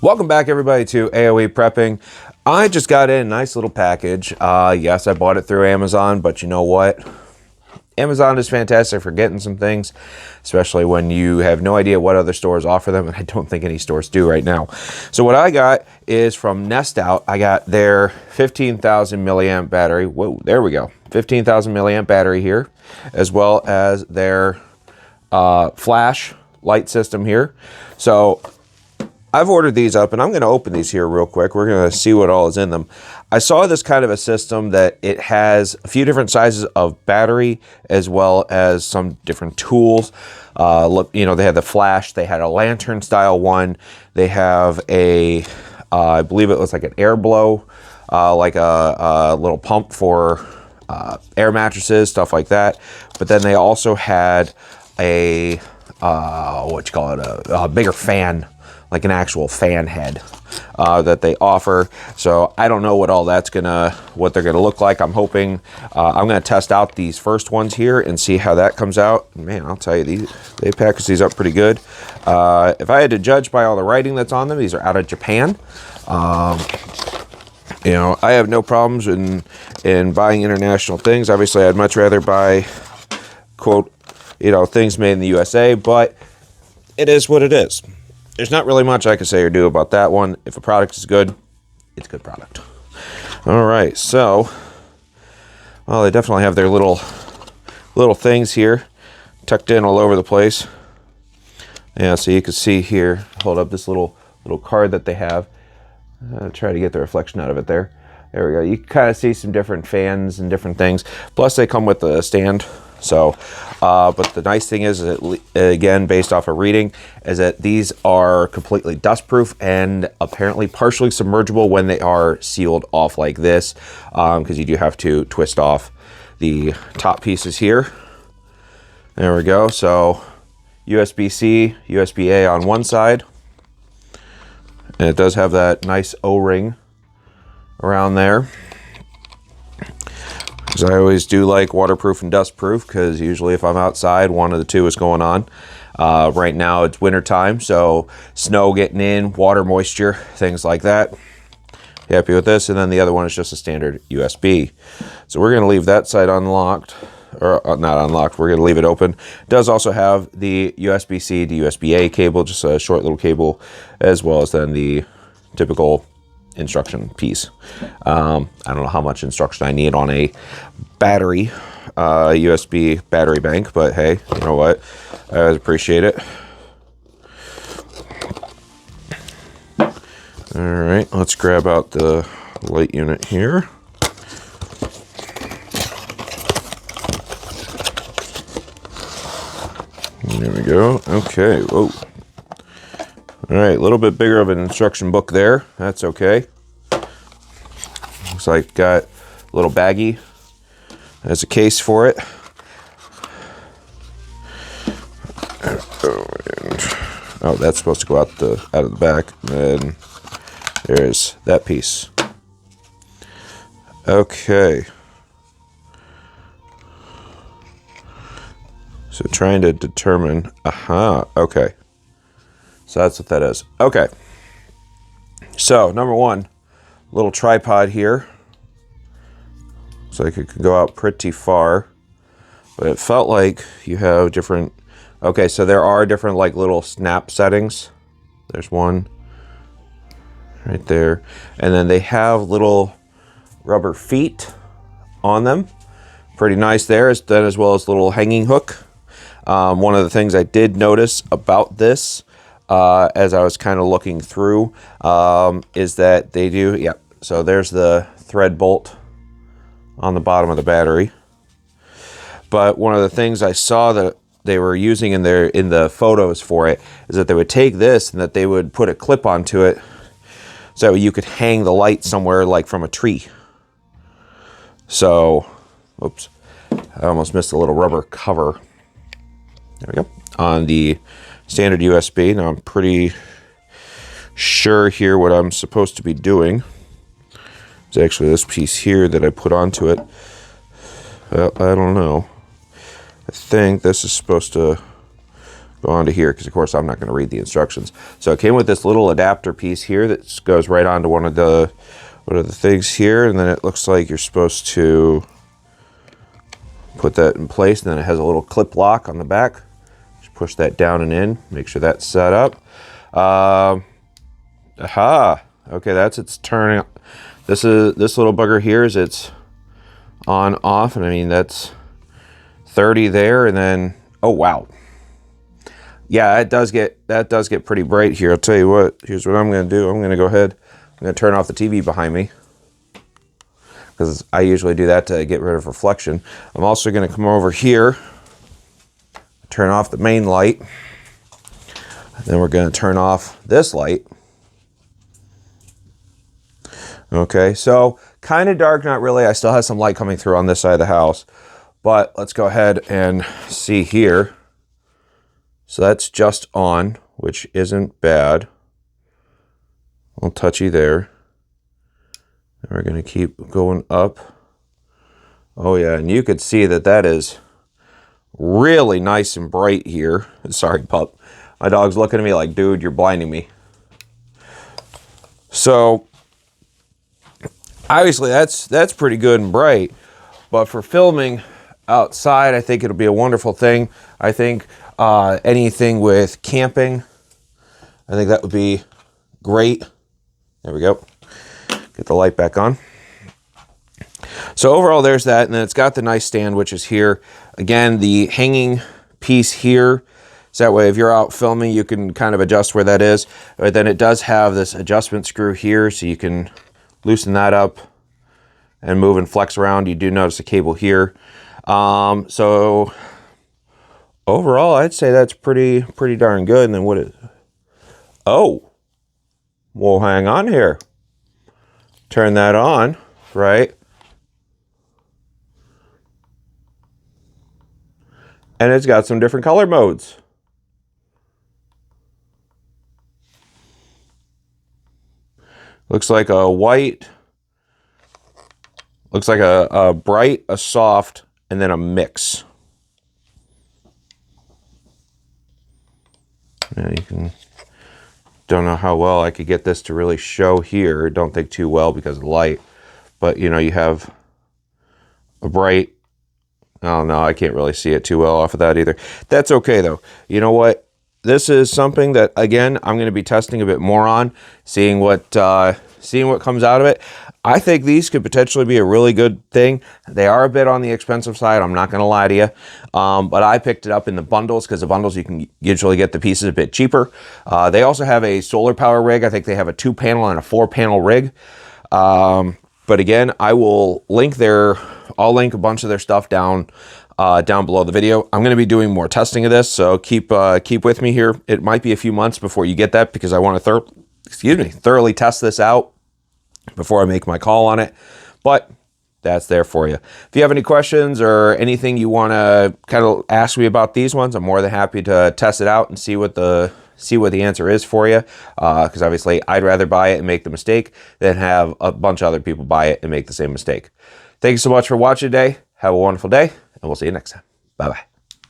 Welcome back, everybody, to AOE Prepping. I just got in a nice little package. Yes, I bought it through Amazon, but you know what? Amazon is fantastic for getting some things, especially when you have no idea what other stores offer them, and I don't think any stores do right now. So what I got is from Nest Out. I got their 15,000 milliamp battery. Whoa, there we go. 15,000 milliamp battery here, as well as their flash light system here. So I've ordered these up, and I'm going to open these here real quick. We're going to see what all is in them. I saw this kind of a system that it has a few different sizes of battery as well as some different tools. Look, you know, they had the flash. They had a lantern style one. They have a, I believe it was like an air blow, like a little pump for air mattresses, stuff like that. But then they also had a, what you call it, a bigger fan, like an actual fan head that they offer. So I don't know what all that's what they're gonna look like. I'm hoping, I'm gonna test out these first ones here and see how that comes out. Man, I'll tell you, they package these up pretty good. If I had to judge by all the writing that's on them, these are out of Japan. You know, I have no problems in buying international things. Obviously, I'd much rather buy, quote, you know, things made in the USA, but it is what it is. There's not really much I can say or do about that one. If a product is good, it's a good product. All right, so, well, they definitely have their little things here tucked in all over the place. Yeah, so you can see here, hold up this little card that they have. Try to get the reflection out of it there. There we go. You can kind of see some different fans and different things. Plus, they come with a stand. So, but the nice thing is, that, again, based off of reading, is that these are completely dustproof and apparently partially submergible when they are sealed off like this, because you do have to twist off the top pieces here. There we go. So, USB-C, USB-A on one side, and it does have that nice O-ring around there. Because I always do like waterproof and dustproof, because usually if I'm outside, one of the two is going on. Right now it's winter time, so snow getting in, water moisture, things like that. Happy with this. And then the other one is just a standard USB. So we're going to leave that side unlocked, or not unlocked, we're going to leave it open. It does also have the USB-C to USB-A cable, just a short little cable, as well as then the typical instruction piece. I don't know how much instruction I need on a battery, USB battery bank, but hey, you know what? I always appreciate it. All right, let's grab out the light unit here. There we go. Okay, whoa. All right, a little bit bigger of an instruction book there. That's okay. Looks like got a little baggie as a case for it. Oh, that's supposed to go out of the back. And then there's that piece. Okay. So trying to determine. Okay. So that's what that is. Okay. So number one, little tripod here. Looks like it can go out pretty far, but it felt like you have different. Okay, so there are different like little snap settings. There's one right there, and then they have little rubber feet on them. Pretty nice there. Then as well as little hanging hook. One of the things I did notice about this, as I was kind of looking through, is that they do, yep. So there's the thread bolt on the bottom of the battery. But one of the things I saw that they were using in the photos for it is that they would take this and that they would put a clip onto it so you could hang the light somewhere like from a tree. So, oops, I almost missed a little rubber cover. There we go. On the standard USB. Now I'm pretty sure here what I'm supposed to be doing is actually this piece here that I put onto it. Well, I don't know. I think this is supposed to go on to here, because of course I'm not going to read the instructions. So it came with this little adapter piece here that goes right onto one of the things here, and then it looks like you're supposed to put that in place, and then it has a little clip lock on the back. Just push that down and in, make sure that's set up. Aha, okay, that's its turning. This little bugger here is its on off, and I mean that's 30 there, and then oh wow, yeah, that does get pretty bright here. I'll tell you what, here's what I'm going to do. I'm going to go ahead, I'm going to turn off the TV behind me, because I usually do that to get rid of reflection. I'm also going to come over here, turn off the main light, and then we're going to turn off this light. Okay, so kind of dark, not really. I still have some light coming through on this side of the house, but let's go ahead and see here. So that's just on, which isn't bad. A little touchy there. And we're going to keep going up. Oh yeah, and you could see that that is really nice and bright here. Sorry, pup. My dog's looking at me like, dude, you're blinding me. So obviously that's pretty good and bright, but for filming outside, I think it'll be a wonderful thing. I think anything with camping, I think that would be great. There we go. Get the light back on. So overall, there's that, and then it's got the nice stand, which is here. Again, the hanging piece here, so that way if you're out filming, you can kind of adjust where that is. But then it does have this adjustment screw here, so you can loosen that up and move and flex around. You do notice a cable here. So overall, I'd say that's pretty darn good. And then what is, oh, well, hang on here. Turn that on, right? And it's got some different color modes. Looks like a white, looks like a bright, a soft, and then a mix. And you can, don't know how well I could get this to really show here. Don't think too well because of the light. But you know, you have a bright, oh no, I can't really see it too well off of that either. That's okay though. You know what? This is something that, again, I'm going to be testing a bit more on, seeing what comes out of it. I think these could potentially be a really good thing. They are a bit on the expensive side, I'm not going to lie to you. But I picked it up in the bundles, because the bundles you can usually get the pieces a bit cheaper. They also have a solar power rig. I think they have a 2-panel and a 4-panel rig. But again, I will link I'll link a bunch of their stuff down below the video. I'm going to be doing more testing of this, so keep with me here. It might be a few months before you get that, because I want to thoroughly test this out before I make my call on it. But that's there for you. If you have any questions or anything you want to kind of ask me about these ones, I'm more than happy to test it out and see what the answer is for you. Because obviously I'd rather buy it and make the mistake than have a bunch of other people buy it and make the same mistake. Thank you so much for watching today. Have a wonderful day, and we'll see you next time. Bye-bye.